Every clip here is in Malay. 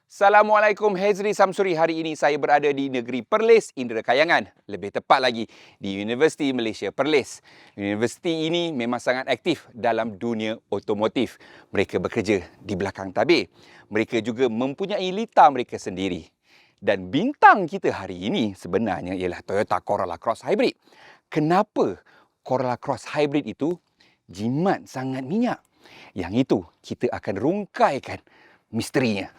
Assalamualaikum, Hezri Samsuri. Hari ini saya berada di negeri Perlis, Indera Kayangan. Lebih tepat lagi, di Universiti Malaysia Perlis. Universiti ini memang sangat aktif dalam dunia otomotif. Mereka bekerja di belakang tabir. Mereka juga mempunyai lita mereka sendiri. Dan bintang kita hari ini sebenarnya ialah Toyota Corolla Cross Hybrid. Kenapa Corolla Cross Hybrid itu jimat sangat minyak? Yang itu kita akan rungkaikan misterinya.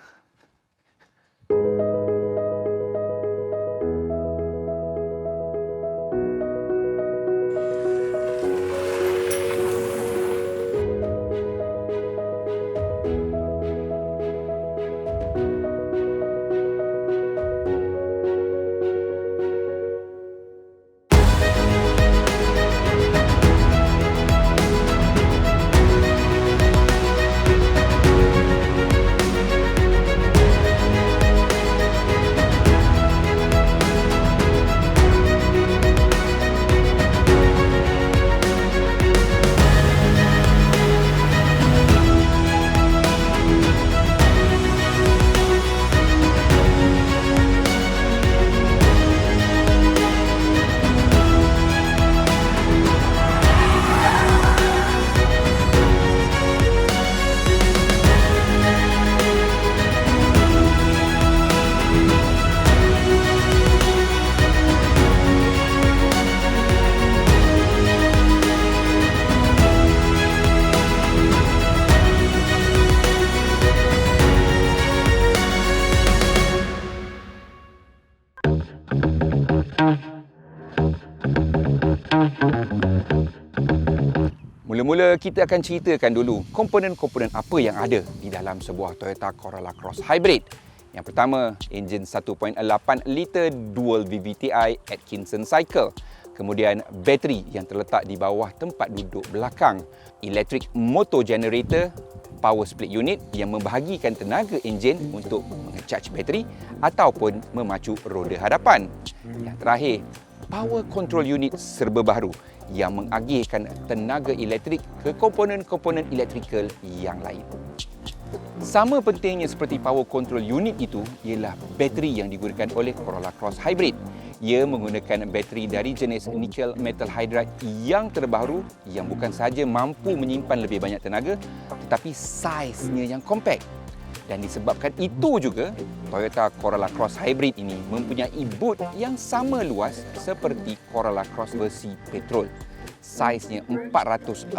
Mula-mula kita akan ceritakan dulu komponen-komponen apa yang ada di dalam sebuah Toyota Corolla Cross Hybrid. Yang pertama, enjin 1.8 liter dual VVTi Atkinson cycle. Kemudian bateri yang terletak di bawah tempat duduk belakang. Electric motor generator, power split unit yang membahagikan tenaga enjin untuk mengecharge bateri ataupun memacu roda hadapan. Yang terakhir, power control unit serba baharu yang mengagihkan tenaga elektrik ke komponen-komponen elektrikal yang lain. Sama pentingnya seperti power control unit itu ialah bateri yang digunakan oleh Corolla Cross Hybrid. Ia menggunakan bateri dari jenis nickel metal hydride yang terbaru yang bukan sahaja mampu menyimpan lebih banyak tenaga tetapi saiznya yang compact. Dan disebabkan itu juga, Toyota Corolla Cross Hybrid ini mempunyai boot yang sama luas seperti Corolla Cross versi petrol. Saiznya 440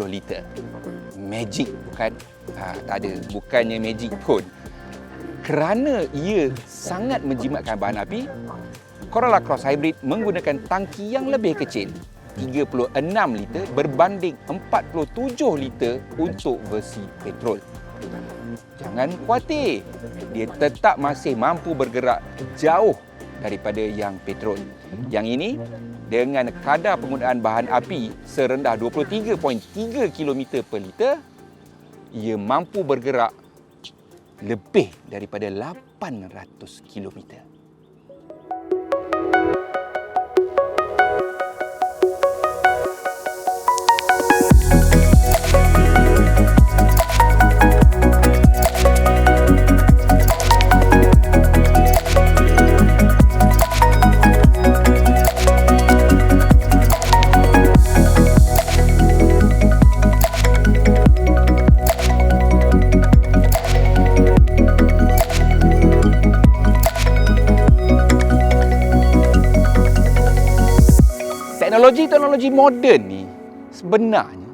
liter. Magic bukan? Tak ada. Bukannya magic code. Kerana ia sangat menjimatkan bahan api, Corolla Cross Hybrid menggunakan tangki yang lebih kecil. 36 liter berbanding 47 liter untuk versi petrol. Jangan khawatir, dia tetap masih mampu bergerak jauh daripada yang petrol. Yang ini dengan kadar penggunaan bahan api serendah 23.3 km per liter, ia mampu bergerak lebih daripada 800 km. Teknologi moden ni sebenarnya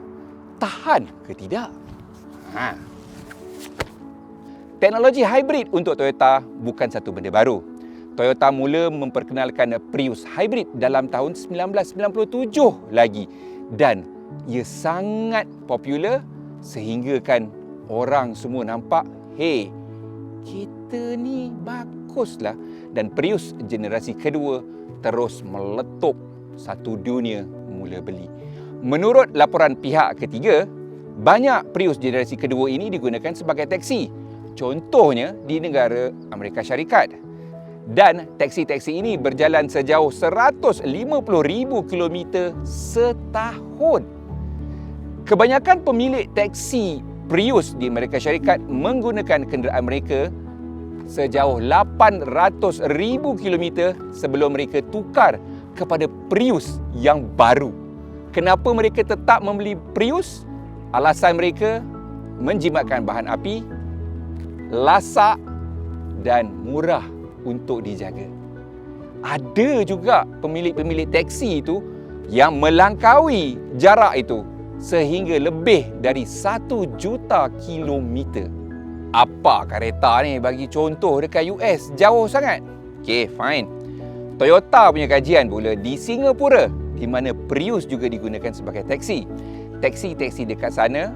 tahan ke tidak? Teknologi hybrid untuk Toyota bukan satu benda baru. Toyota mula memperkenalkan Prius hybrid dalam tahun 1997 lagi dan ia sangat popular sehingga kan orang semua nampak, hey, kita ni baguslah. Dan Prius generasi kedua terus meletup, satu dunia mula beli. Menurut laporan pihak ketiga, banyak Prius generasi kedua ini digunakan sebagai taksi. Contohnya di negara Amerika Syarikat. Dan taksi-taksi ini berjalan sejauh 150,000 kilometer setahun. Kebanyakan pemilik taksi Prius di Amerika Syarikat menggunakan kenderaan mereka sejauh 800,000 kilometer sebelum mereka tukar kepada Prius yang baru. Kenapa mereka tetap membeli Prius? Alasan mereka menjimatkan bahan api, lasak dan murah untuk dijaga. Ada juga pemilik-pemilik teksi itu yang melangkaui jarak itu sehingga lebih dari 1 juta kilometer. Apa kereta ni bagi contoh dekat US? Jauh sangat. Okey, fine. Toyota punya kajian pula di Singapura, di mana Prius juga digunakan sebagai teksi. Teksi-teksi dekat sana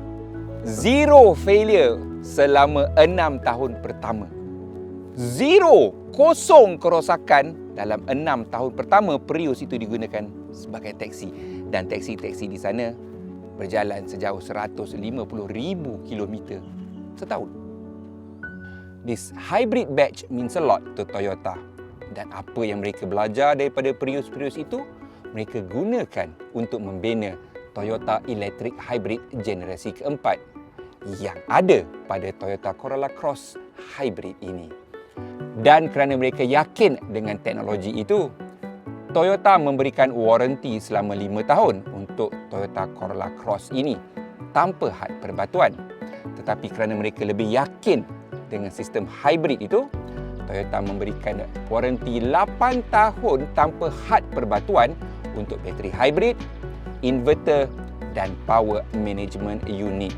zero failure selama 6 tahun pertama. Zero, kosong kerosakan dalam 6 tahun pertama Prius itu digunakan sebagai teksi. Dan teksi-teksi di sana berjalan sejauh 150,000 kilometer setahun. This hybrid batch means a lot to Toyota. Dan apa yang mereka belajar daripada Prius-Prius itu, mereka gunakan untuk membina Toyota Electric Hybrid generasi keempat yang ada pada Toyota Corolla Cross Hybrid ini. Dan kerana mereka yakin dengan teknologi itu, Toyota memberikan waranti selama 5 tahun untuk Toyota Corolla Cross ini tanpa had perbatuan. Tetapi kerana mereka lebih yakin dengan sistem hybrid itu, Toyota memberikan waranti 8 tahun tanpa had perbatuan untuk bateri hybrid, inverter dan power management unit.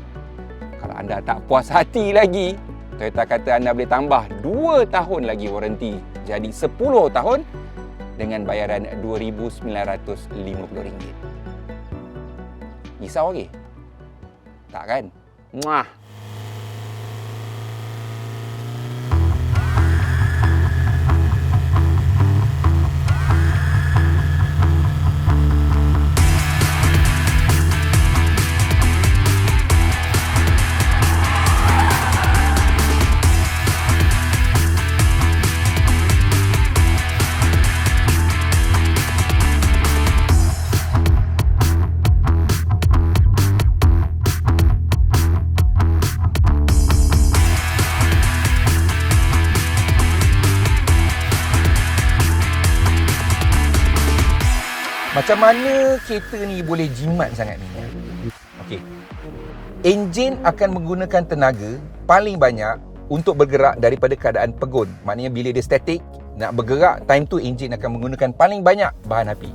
Kalau anda tak puas hati lagi, Toyota kata anda boleh tambah 2 tahun lagi waranti, jadi 10 tahun dengan bayaran RM2,950. Risau lagi? Tak kan? Muah. Macam mana kereta ni boleh jimat sangat ni? Okey. Enjin akan menggunakan tenaga paling banyak untuk bergerak daripada keadaan pegun. Maknanya bila dia statik, nak bergerak, time tu enjin akan menggunakan paling banyak bahan api.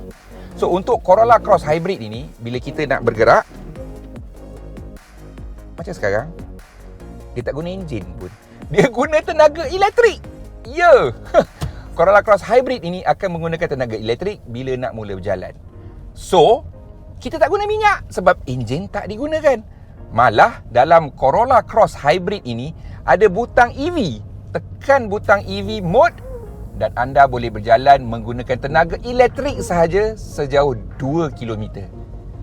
So untuk Corolla Cross Hybrid ini, bila kita nak bergerak, macam sekarang, dia tak guna enjin pun. Dia guna tenaga elektrik. Ya! Corolla Cross Hybrid ini akan menggunakan tenaga elektrik bila nak mula berjalan. So, kita tak guna minyak sebab enjin tak digunakan. Malah dalam Corolla Cross Hybrid ini ada butang EV. Tekan butang EV mode dan anda boleh berjalan menggunakan tenaga elektrik sahaja sejauh 2 km.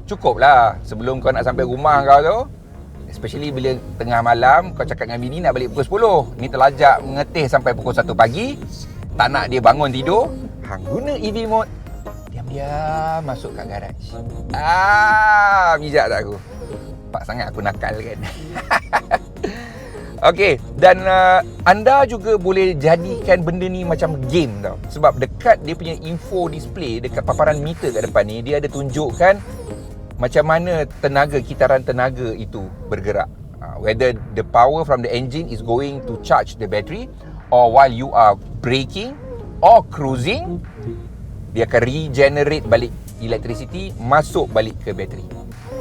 Cukuplah sebelum kau nak sampai rumah kau tu. Especially bila tengah malam kau cakap dengan bini nak balik pukul 10. Ni terlajak mengetih sampai pukul 1 pagi. Tak nak dia bangun tidur, hang guna EV mode, diam-diam masuk kat garaj. Bijak tak aku? Pak sangat aku nakal kan. Okey, dan anda juga boleh jadikan benda ni macam game tau. Sebab dekat dia punya info display, dekat paparan meter kat depan ni, dia ada tunjukkan macam mana kitaran tenaga itu bergerak. Whether the power from the engine is going to charge the battery, or while you are braking or cruising, dia akan regenerate balik electricity, masuk balik ke bateri.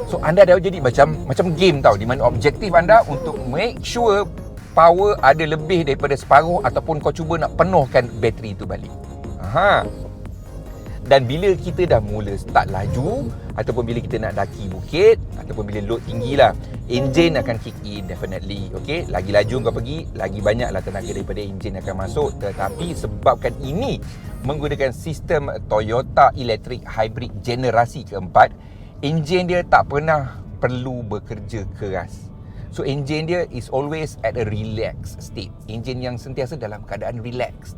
So anda dah jadi macam game tau, di mana objektif anda untuk make sure power ada lebih daripada separuh ataupun kau cuba nak penuhkan bateri itu balik. Dan bila kita dah mula start laju ataupun bila kita nak daki bukit ataupun bila load tinggi lah, enjin akan kick in definitely. Okay, lagi laju kau pergi, lagi banyaklah tenaga daripada enjin akan masuk. Tetapi sebabkan ini menggunakan sistem Toyota Electric Hybrid generasi keempat, enjin dia tak pernah perlu bekerja keras. So enjin dia is always at a relaxed state. Enjin yang sentiasa dalam keadaan relax,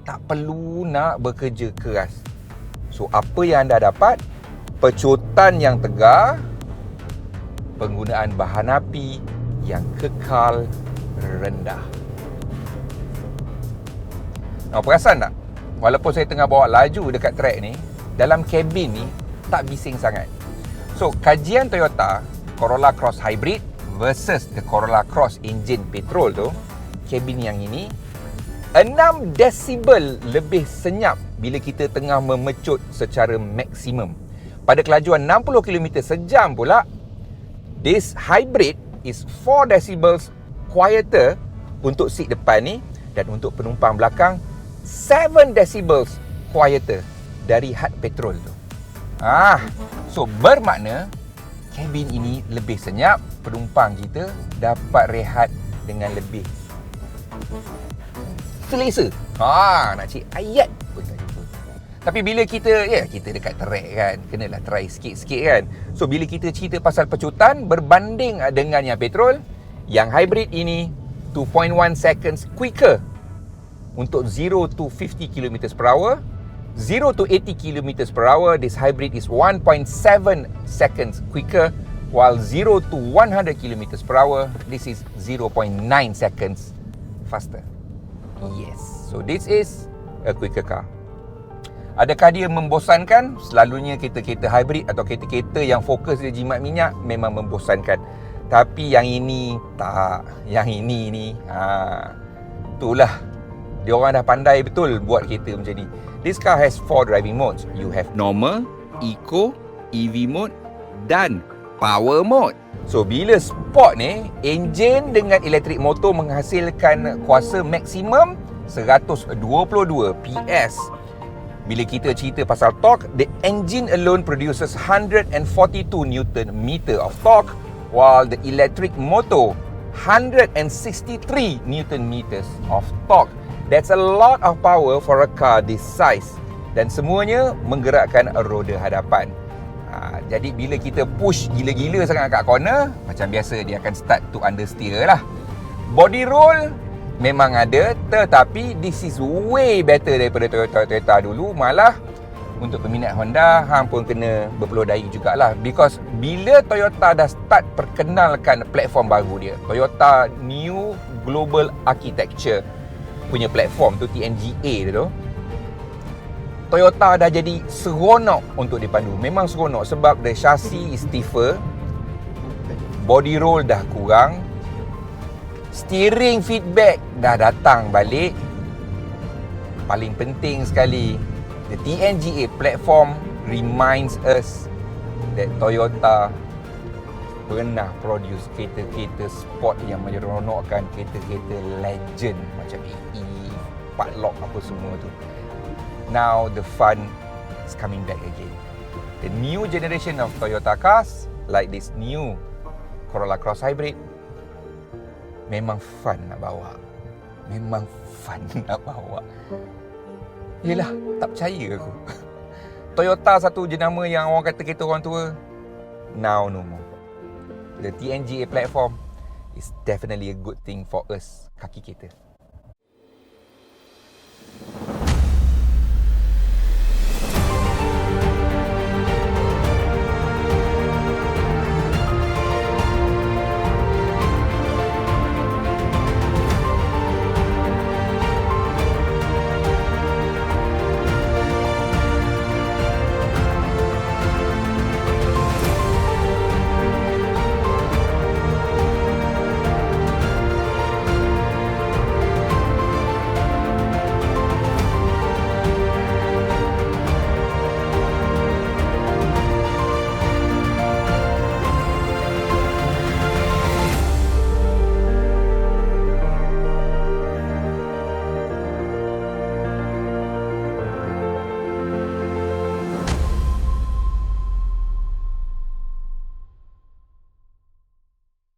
tak perlu nak bekerja keras. So apa yang anda dapat? Pecutan yang tegar, penggunaan bahan api yang kekal rendah. Perasan tak? Walaupun saya tengah bawa laju dekat track ni, dalam kabin ni tak bising sangat. So, kajian Toyota Corolla Cross Hybrid versus the Corolla Cross engine petrol tu, kabin yang ini 6 desibel lebih senyap bila kita tengah memecut secara maksimum. Pada kelajuan 60 km sejam pula, this hybrid is 4 decibels quieter untuk seat depan ni, dan untuk penumpang belakang 7 decibels quieter dari hard petrol tu. So bermakna kabin ini lebih senyap, penumpang kita dapat rehat dengan lebih selesa. Nak cik ayat pun tak jumpa. Tapi bila kita dekat track kan, kenalah try sikit-sikit kan. So bila kita cerita pasal pecutan berbanding dengan yang petrol, yang hybrid ini 2.1 seconds quicker untuk 0 to 50 km per hour. 0 to 80 km per hour, this hybrid is 1.7 seconds quicker, while 0 to 100 km per hour, this is 0.9 seconds faster. Yes, so this is a quicker car. Adakah dia membosankan? Selalunya kereta-kereta hybrid atau kereta-kereta yang fokus dia jimat minyak memang membosankan. Tapi yang ini tak. Yang ini ni, itulah. Dia orang dah pandai betul buat kereta macam ni. This car has 4 driving modes. You have normal, eco, EV mode dan power mode. So bila sport ni, enjin dengan elektrik motor menghasilkan kuasa maksimum 122 PS. Bila kita cerita pasal torque, the engine alone produces 142 Newton meter of torque, while the electric motor 163 Newton meters of torque. That's a lot of power for a car this size. Dan semuanya menggerakkan roda hadapan. Jadi bila kita push gila-gila sangat kat corner, macam biasa dia akan start to understeer lah. Body roll memang ada, tetapi this is way better daripada Toyota dulu. Malah untuk peminat Honda, hang pun kena berpeluh dahi jugalah. Because bila Toyota dah start perkenalkan platform baru dia, Toyota New Global Architecture punya platform tu, TNGA tu, Toyota dah jadi seronok untuk dipandu. Memang seronok sebab the chassis is stiffer, body roll dah kurang, steering feedback dah datang balik. Paling penting sekali, the TNGA platform reminds us that Toyota pernah produce kereta-kereta sport yang menyeronokkan, kereta-kereta legend macam AE, 4 lock apa semua tu. Now the fun is coming back again. The new generation of Toyota cars, like this new Corolla Cross Hybrid, memang fun nak bawa. Memang fun nak bawa. Yelah, tak percaya aku. Toyota satu jenama yang orang kata kereta orang tua, now no more. The TNGA platform is definitely a good thing for us kaki kereta.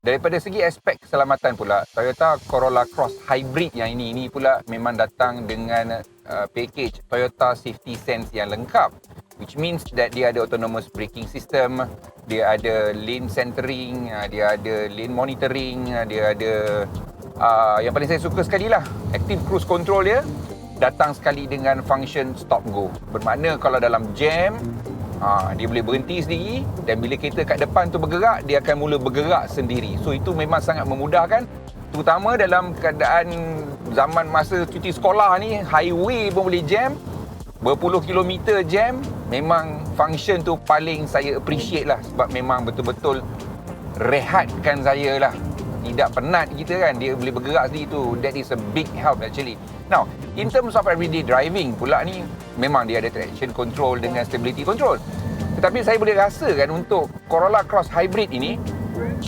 Daripada segi aspek keselamatan pula, Toyota Corolla Cross Hybrid yang ini pula memang datang dengan package Toyota Safety Sense yang lengkap, which means that dia ada autonomous braking system, dia ada lane centering, dia ada lane monitoring, dia ada yang paling saya suka sekali lah, active cruise control dia datang sekali dengan function stop go. Bermakna kalau dalam jam, dia boleh berhenti sendiri, dan bila kereta kat depan tu bergerak, dia akan mula bergerak sendiri. So itu memang sangat memudahkan Terutama dalam keadaan zaman masa cuti sekolah ni, highway pun boleh jam, berpuluh kilometer jam. Memang function tu paling saya appreciate lah, sebab memang betul-betul rehatkan saya lah. Tidak penat kita kan, dia boleh bergerak sendiri tu. That is a big help actually. Now, in terms of everyday driving pula ni, memang dia ada traction control dengan stability control. Tetapi saya boleh rasakan untuk Corolla Cross Hybrid ini,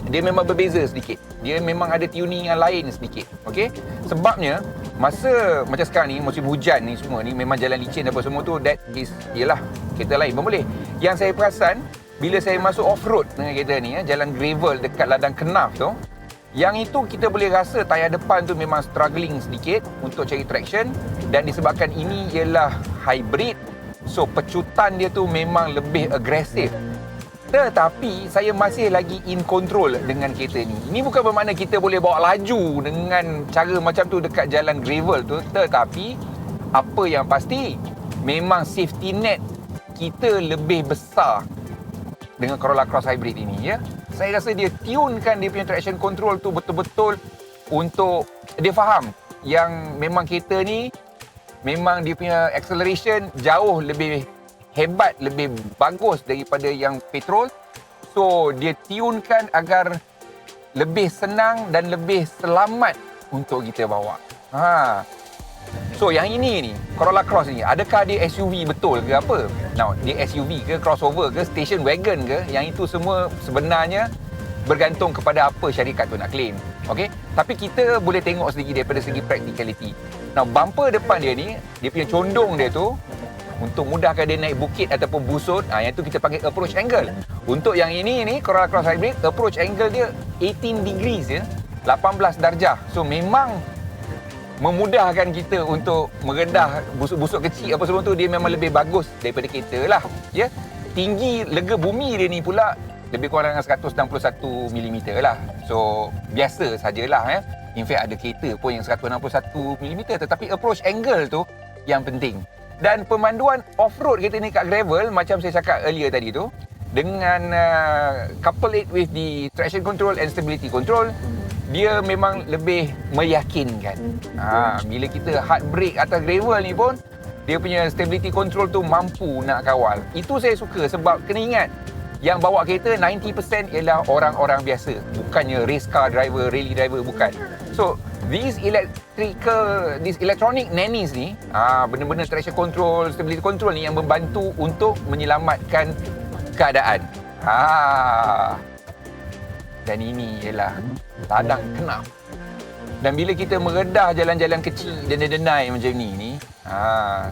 dia memang berbeza sedikit. Dia memang ada tuning yang lain sedikit. Okey? Sebabnya masa macam sekarang ni, musim hujan ni semua ni, memang jalan licin apa semua tu, that is, yelah, kereta lain pun boleh. Yang saya perasan bila saya masuk off-road dengan kereta ni, jalan gravel dekat ladang Kenaf tu, yang itu kita boleh rasa tayar depan tu memang struggling sedikit untuk cari traction. Dan disebabkan ini ialah hybrid, so pecutan dia tu memang lebih agresif. Tetapi saya masih lagi in control dengan kereta ni. Ini bukan bermakna kita boleh bawa laju dengan cara macam tu dekat jalan gravel tu. Tetapi apa yang pasti, memang safety net kita lebih besar dengan Corolla Cross Hybrid ini, ya. Saya rasa dia tunekan dia punya traction control tu betul-betul untuk dia faham yang memang kereta ni memang dia punya acceleration jauh lebih hebat, lebih bagus daripada yang petrol. So dia tunekan agar lebih senang dan lebih selamat untuk kita bawa. So yang ini ni, Corolla Cross ni, adakah dia SUV betul ke apa? Now, dia SUV ke, crossover ke, station wagon ke? Yang itu semua sebenarnya bergantung kepada apa syarikat tu nak claim. Okay? Tapi kita boleh tengok sedikit daripada segi practicality. Now, bumper depan dia ni, dia punya condong dia tu, untuk mudahkan dia naik bukit ataupun busut, yang tu kita panggil approach angle. Untuk yang ini ni, Corolla Cross Hybrid, approach angle dia 18 degrees ya, 18 darjah. So memang memudahkan kita untuk meredah busuk-busuk kecil apa semua tu. Dia memang lebih bagus daripada kereta lah, ya. Tinggi lega bumi dia ni pula lebih kurang dengan 161 mm lah. So biasa sajalah, ya. In fact ada kereta pun yang 161 mm, tetapi approach angle tu yang penting. Dan pemanduan off-road kereta ni kat gravel, macam saya cakap earlier tadi tu, dengan couple it with the traction control and stability control, dia memang lebih meyakinkan. Bila kita hard brake atas gravel ni pun, dia punya stability control tu mampu nak kawal. Itu saya suka, sebab kena ingat, yang bawa kereta 90% ialah orang-orang biasa. Bukannya race car driver, rally driver, bukan. So, these electronic nannies ni, benda-benda traction control, stability control ni yang membantu untuk menyelamatkan keadaan. Dan ini ialah ladang Kenaf. Dan bila kita meredah jalan-jalan kecil denai-denai macam ni,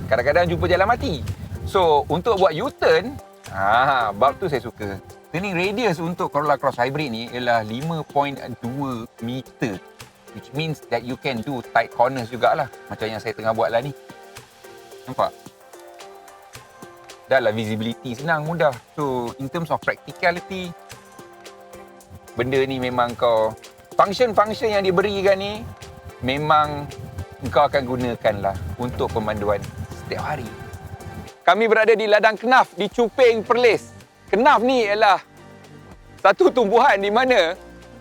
kadang-kadang jumpa jalan mati. So, untuk buat U-turn, bab tu saya suka. Turning radius untuk Corolla Cross Hybrid ni ialah 5.2 meter. Which means that you can do tight corners jugalah. Macam yang saya tengah buat lah ni. Nampak? Dah lah visibility senang, mudah. So, in terms of practicality, benda ni memang kau, function-function yang diberikan ni memang kau akan gunakan lah untuk pemanduan setiap hari. Kami berada di ladang Kenaf di Cuping, Perlis. Kenaf ni ialah satu tumbuhan di mana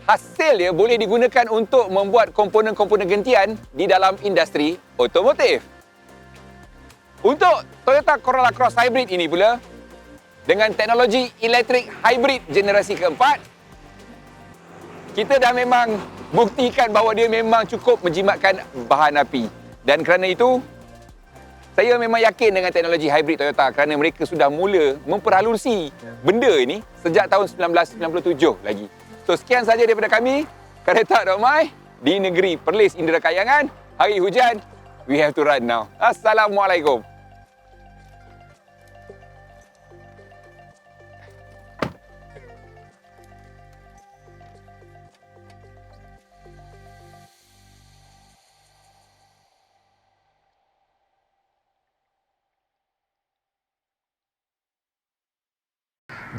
hasil dia boleh digunakan untuk membuat komponen-komponen gentian di dalam industri otomotif. Untuk Toyota Corolla Cross Hybrid ini pula, dengan teknologi elektrik hybrid generasi keempat, kita dah memang buktikan bahawa dia memang cukup menjimatkan bahan api. Dan kerana itu, saya memang yakin dengan teknologi hybrid Toyota kerana mereka sudah mula memperhalusi benda ini sejak tahun 1997 lagi. So, sekian saja daripada kami, Kereta.my di negeri Perlis Indera Kayangan. Hari hujan, we have to run now. Assalamualaikum.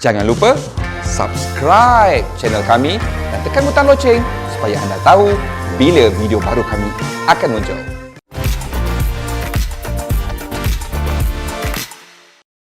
Jangan lupa subscribe channel kami dan tekan butang loceng supaya anda tahu bila video baru kami akan muncul.